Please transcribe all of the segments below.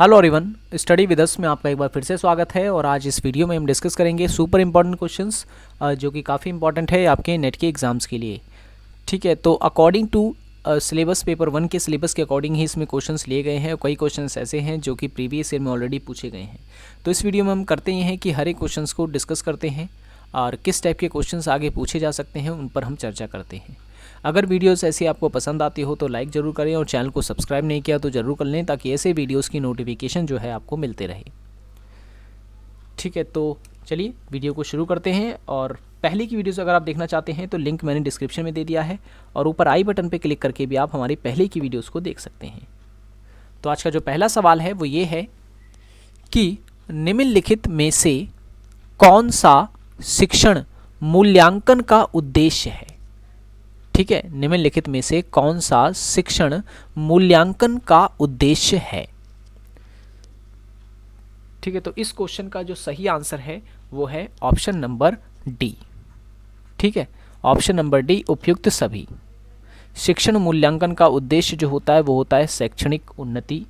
Hello everyone, study with us में आपका एक बार फिर से स्वागत है। और आज इस वीडियो में हम डिस्कस करेंगे सुपर इम्पॉर्टेंट क्वेश्चंस जो कि काफ़ी इंपॉर्टेंट है आपके नेट के एग्ज़ाम्स के लिए। ठीक है, तो अकॉर्डिंग टू सिलेबस पेपर 1 के सिलेबस के अकॉर्डिंग ही इसमें क्वेश्चंस लिए गए हैं। कई क्वेश्चंस ऐसे हैं जो कि प्रीवियस ईयर में ऑलरेडी पूछे गए हैं। तो इस वीडियो में हम करते ये हैं कि हर एक क्वेश्चंस को डिस्कस करते हैं और किस टाइप के क्वेश्चंस आगे पूछे जा सकते हैं उन पर हम चर्चा करते हैं। अगर वीडियोस ऐसी आपको पसंद आती हो तो लाइक ज़रूर करें और चैनल को सब्सक्राइब नहीं किया तो ज़रूर कर लें ताकि ऐसे वीडियोस की नोटिफिकेशन जो है आपको मिलते रहे। ठीक है, तो चलिए वीडियो को शुरू करते हैं। और पहले की वीडियोस अगर आप देखना चाहते हैं तो लिंक मैंने डिस्क्रिप्शन में दे दिया है और ऊपर आई बटन पर क्लिक करके भी आप हमारी पहले की वीडियोज़ को देख सकते हैं। तो आज का जो पहला सवाल है वो ये है कि निम्नलिखित में से कौन सा शिक्षण मूल्यांकन का उद्देश्य है। ठीक है, निम्नलिखित में से कौन सा शिक्षण मूल्यांकन का उद्देश्य है। ठीक है, तो इस क्वेश्चन का जो सही आंसर है वो है ऑप्शन नंबर डी। ठीक है, ऑप्शन नंबर डी, उपयुक्त सभी। शिक्षण मूल्यांकन का उद्देश्य जो होता है वो होता है शैक्षणिक उन्नति।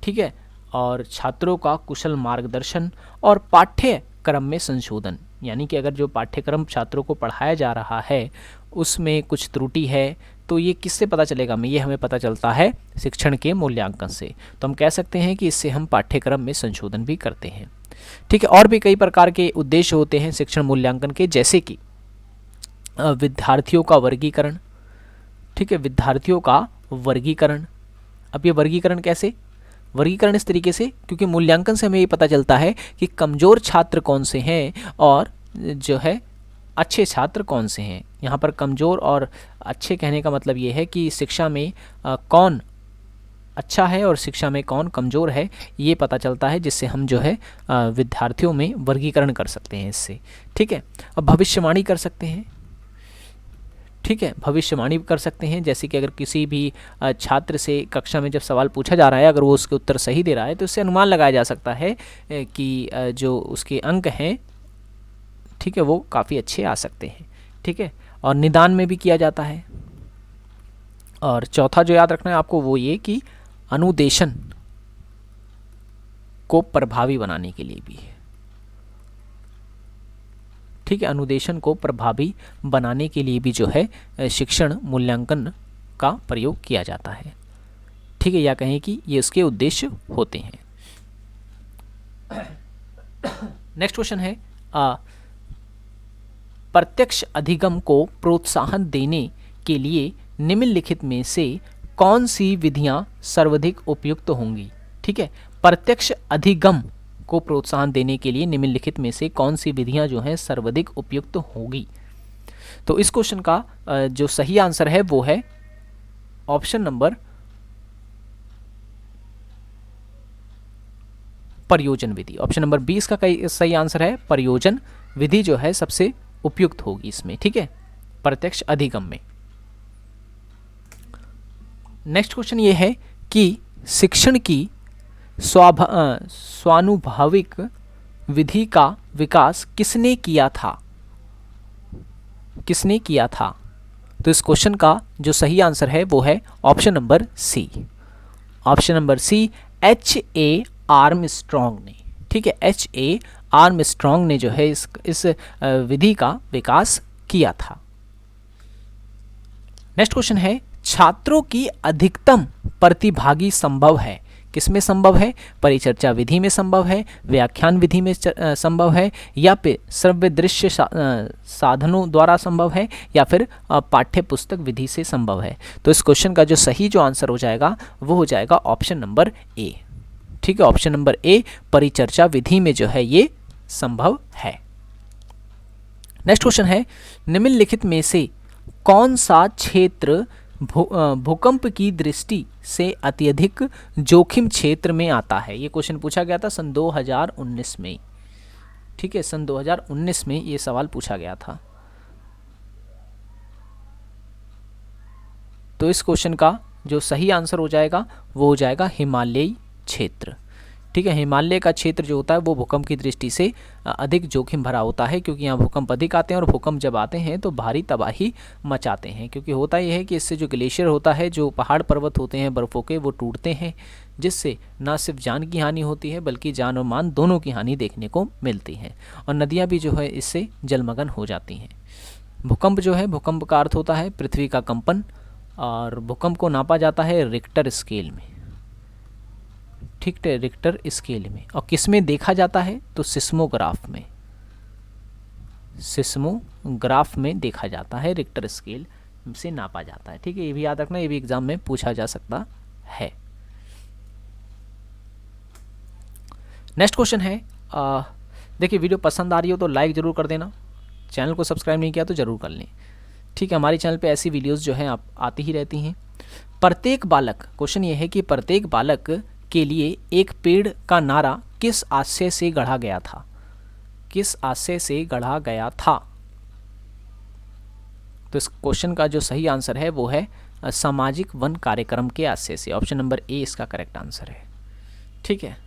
ठीक है, और छात्रों का कुशल मार्गदर्शन और पाठ्यक्रम में संशोधन। यानी कि अगर जो पाठ्यक्रम छात्रों को पढ़ाया जा रहा है उसमें कुछ त्रुटि है तो ये किससे पता चलेगा ये हमें पता चलता है शिक्षण के मूल्यांकन से। तो हम कह सकते हैं कि इससे हम पाठ्यक्रम में संशोधन भी करते हैं। ठीक है, और भी कई प्रकार के उद्देश्य होते हैं शिक्षण मूल्यांकन के, जैसे कि विद्यार्थियों का वर्गीकरण। ठीक है, विद्यार्थियों का वर्गीकरण। अब ये वर्गीकरण कैसे? वर्गीकरण इस तरीके से क्योंकि मूल्यांकन से हमें ये पता चलता है कि कमज़ोर छात्र कौन से हैं और जो है अच्छे छात्र कौन से हैं। यहाँ पर कमज़ोर और अच्छे कहने का मतलब ये है कि शिक्षा में कौन अच्छा है और शिक्षा में कौन कमज़ोर है, ये पता चलता है, जिससे हम जो है विद्यार्थियों में वर्गीकरण कर सकते हैं इससे। ठीक है, अब भविष्यवाणी कर सकते हैं। ठीक है, भविष्यवाणी कर सकते हैं, जैसे कि अगर किसी भी छात्र से कक्षा में जब सवाल पूछा जा रहा है अगर वो उसके उत्तर सही दे रहा है तो इससे अनुमान लगाया जा सकता है कि जो उसके अंक हैं, ठीक है, वो काफ़ी अच्छे आ सकते हैं। ठीक है, और निदान में भी किया जाता है। और चौथा जो याद रखना है आपको वो ये कि अनुदेशन को प्रभावी बनाने के लिए भी है। ठीक है, अनुदेशन को प्रभावी बनाने के लिए भी जो है शिक्षण मूल्यांकन का प्रयोग किया जाता है। ठीक है, या कहें कि ये उसके उद्देश्य होते हैं। नेक्स्ट क्वेश्चन है प्रत्यक्ष अधिगम को प्रोत्साहन देने के लिए निम्नलिखित में से कौन सी विधियां सर्वाधिक उपयुक्त होंगी। ठीक है, प्रत्यक्ष अधिगम को प्रोत्साहन देने के लिए निम्नलिखित में से कौन सी विधियां जो हैं सर्वाधिक उपयुक्त होंगी। तो इस क्वेश्चन का जो सही आंसर है वो है ऑप्शन नंबर प्रयोजन विधि। ऑप्शन नंबर 20 का सही आंसर है प्रयोजन विधि जो है सबसे उपयुक्त होगी इसमें। ठीक है, प्रत्यक्ष अधिगम में। नेक्स्ट क्वेश्चन ये है कि शिक्षण की स्वानुभाविक विधि का विकास किसने किया था। किसने किया था? तो इस क्वेश्चन का जो सही आंसर है वो है option number C. Option number C, H.A. Armstrong ने। ठीक है, H.A. आर्मस्ट्रॉन्ग ने जो है इस विधि का विकास किया था। नेक्स्ट क्वेश्चन है छात्रों की अधिकतम प्रतिभागी संभव है। किसमें संभव है? परिचर्चा विधि में संभव है, व्याख्यान विधि में संभव है, या फिर श्रव्य दृश्य साधनों द्वारा संभव है, या फिर पाठ्य पुस्तक विधि से संभव है। तो इस क्वेश्चन का जो सही जो आंसर हो जाएगा वो हो जाएगा ऑप्शन नंबर ए। ठीक है, ऑप्शन नंबर ए, परिचर्चा विधि में जो है ये संभव है। नेक्स्ट क्वेश्चन है निम्नलिखित में से कौन सा क्षेत्र भूकंप की दृष्टि से अत्यधिक जोखिम क्षेत्र में आता है। ये क्वेश्चन पूछा गया था सन 2019 में। ठीक है, सन 2019 में ये सवाल पूछा गया था। तो इस क्वेश्चन का जो सही आंसर हो जाएगा वो हो जाएगा हिमालयी क्षेत्र। ठीक है, हिमालय का क्षेत्र जो होता है वो भूकंप की दृष्टि से अधिक जोखिम भरा होता है, क्योंकि यहाँ भूकंप अधिक आते हैं और भूकंप जब आते हैं तो भारी तबाही मचाते हैं। क्योंकि होता यह है कि इससे जो ग्लेशियर होता है, जो पहाड़ पर्वत होते हैं बर्फ़ों के, वो टूटते हैं, जिससे न सिर्फ जान की हानि होती है बल्कि जान और मान दोनों की हानि देखने को मिलती है, और नदियाँ भी जो है इससे जलमग्न हो जाती हैं। भूकंप जो है, भूकंप का अर्थ होता है पृथ्वी का कंपन, और भूकंप को नापा जाता है रिक्टर स्केल में, ठीक है, रिक्टर स्केल में। और किस में देखा जाता है? तो सिस्मोग्राफ में, सिस्मोग्राफ में देखा जाता है, रिक्टर स्केल से नापा जाता है, ठीक है। ये भी याद रखना, ये भी एग्जाम में पूछा जा सकता है। नेक्स्ट क्वेश्चन है, देखिए वीडियो पसंद आ रही हो तो लाइक ज़रूर कर देना, चैनल को सब्सक्राइब नहीं किया तो ज़रूर कर लें, ठीक है। हमारे चैनल पे ऐसी वीडियोस जो हैं आप आती ही रहती हैं। प्रत्येक बालक, क्वेश्चन ये है कि प्रत्येक बालक के लिए एक पेड़ का नारा किस आशय से गढ़ा गया था? किस आशय से गढ़ा गया था? तो इस क्वेश्चन का जो सही आंसर है वो है सामाजिक वन कार्यक्रम के आशय से। ऑप्शन नंबर ए इसका करेक्ट आंसर है, ठीक है।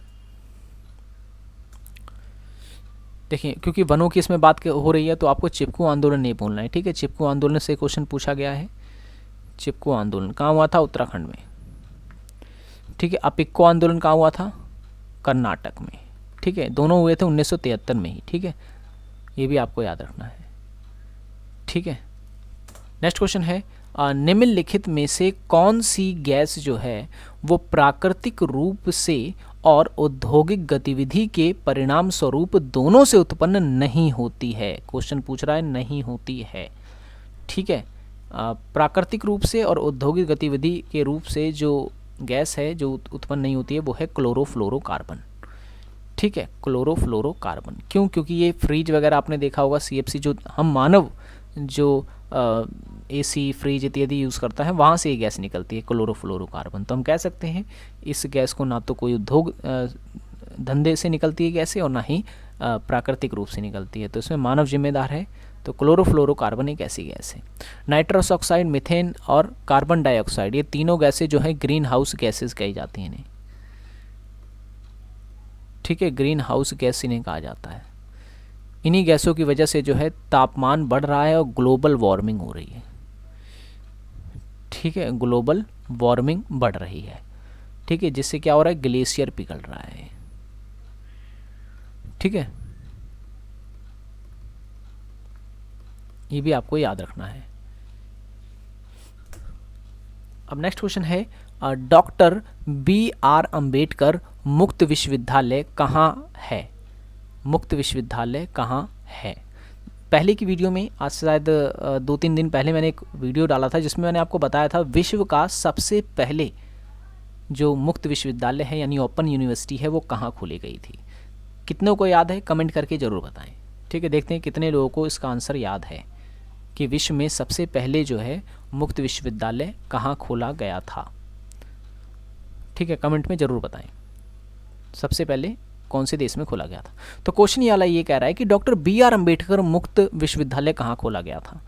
देखिए क्योंकि वनों की इसमें बात हो रही है तो आपको चिपकू आंदोलन नहीं भूलना है, ठीक है। चिपकू आंदोलन से क्वेश्चन पूछा गया है। चिपकू आंदोलन कहाँ हुआ था? उत्तराखंड में, ठीक है। अपिक्को आंदोलन कहाँ हुआ था? कर्नाटक में, ठीक है। दोनों हुए थे 1973 में ही, ठीक है। ये भी आपको याद रखना है, ठीक है। नेक्स्ट क्वेश्चन है, निम्नलिखित में से कौन सी गैस जो है वो प्राकृतिक रूप से और औद्योगिक गतिविधि के परिणाम स्वरूप दोनों से उत्पन्न नहीं होती है? क्वेश्चन पूछ रहा है नहीं होती है, ठीक है। प्राकृतिक रूप से और औद्योगिक गतिविधि के रूप से जो गैस है जो उत्पन्न नहीं होती है वो है क्लोरोफ्लोरोकार्बन, ठीक है। क्लोरोफ्लोरोकार्बन क्यों? क्योंकि ये फ्रिज वगैरह आपने देखा होगा, CFC जो हम मानव जो AC फ्रिज इत्यादि यूज़ करता है वहाँ से ये गैस निकलती है क्लोरोफ्लोरोकार्बन। तो हम कह सकते हैं इस गैस को ना तो कोई उद्योग धंधे से निकलती है गैस और ना ही प्राकृतिक रूप से निकलती है, तो इसमें मानव जिम्मेदार है। तो क्लोरोफ्लोरोकार्बन एक ऐसी गैस है। नाइट्रस ऑक्साइड, मीथेन और कार्बन डाइऑक्साइड, ये तीनों गैसें जो हैं ग्रीन हाउस गैसेज कही जाती हैं इन्हें, ठीक है। ग्रीन हाउस गैस इन्हें कहा जाता है। इन्हीं गैसों की वजह से जो है तापमान बढ़ रहा है और ग्लोबल वार्मिंग हो रही है, ठीक है। ग्लोबल वार्मिंग बढ़ रही है, ठीक है, जिससे क्या हो रहा है? ग्लेशियर पिघल रहा है, ठीक है। ये भी आपको याद रखना है। अब नेक्स्ट क्वेश्चन है, डॉक्टर BR अम्बेडकर मुक्त विश्वविद्यालय कहाँ है? मुक्त विश्वविद्यालय कहाँ है? पहले की वीडियो में, आज शायद 2-3 दिन पहले मैंने एक वीडियो डाला था जिसमें मैंने आपको बताया था विश्व का सबसे पहले जो मुक्त विश्वविद्यालय है यानी ओपन यूनिवर्सिटी है वो कहाँ खोली गई थी। कितनों को याद है? कमेंट करके ज़रूर बताएं, ठीक है। देखते हैं कितने लोगों को इसका आंसर याद है कि विश्व में सबसे पहले जो है मुक्त विश्वविद्यालय कहाँ खोला गया था, ठीक है। कमेंट में ज़रूर बताएं सबसे पहले कौन से देश में खोला गया था। तो क्वेश्चन ये वाला ये कह रहा है कि डॉक्टर BR अम्बेडकर मुक्त विश्वविद्यालय कहाँ खोला गया था।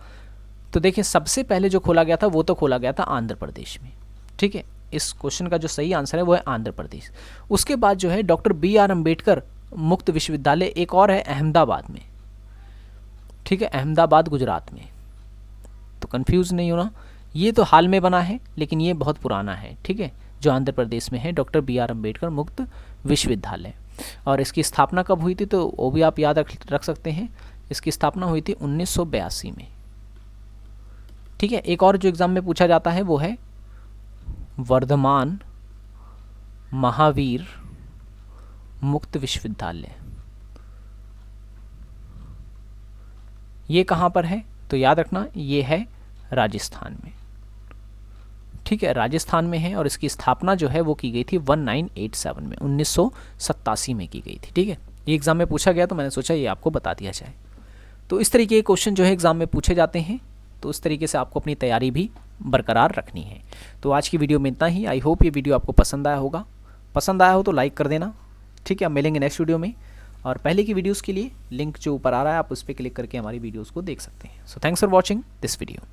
तो देखिए सबसे पहले जो खोला गया था वो तो खोला गया था आंध्र प्रदेश में, ठीक है। इस क्वेश्चन का जो सही आंसर है वो है आंध्र प्रदेश। उसके बाद जो है डॉक्टर BR अम्बेडकर मुक्त विश्वविद्यालय एक और है अहमदाबाद में, ठीक है। अहमदाबाद गुजरात में, तो कंफ्यूज नहीं होना, ये तो हाल में बना है लेकिन ये बहुत पुराना है, ठीक है। जो आंध्र प्रदेश में है डॉक्टर BR अम्बेडकर मुक्त विश्वविद्यालय। और इसकी स्थापना कब हुई थी तो वो भी आप याद रख सकते हैं। इसकी स्थापना हुई थी 1982 में, ठीक है। एक और जो एग्ज़ाम में पूछा जाता है वो है वर्धमान महावीर मुक्त विश्वविद्यालय, ये कहाँ पर है? तो याद रखना ये है राजस्थान में, ठीक है। राजस्थान में है और इसकी स्थापना जो है वो की गई थी 1987 में, 1987 में की गई थी, ठीक है। ये एग्ज़ाम में पूछा गया तो मैंने सोचा ये आपको बता दिया जाए। तो इस तरीके के क्वेश्चन जो है एग्ज़ाम में पूछे जाते हैं, तो उस तरीके से आपको अपनी तैयारी भी बरकरार रखनी है। तो आज की वीडियो में इतना ही। आई होप ये वीडियो आपको पसंद आया होगा। पसंद आया हो तो लाइक कर देना, ठीक है। अब मिलेंगे नेक्स्ट वीडियो में, और पहले की वीडियोज़ के लिए लिंक जो ऊपर आ रहा है आप उस पर क्लिक करके हमारी वीडियोज़ को देख सकते हैं। So thanks for watching this video.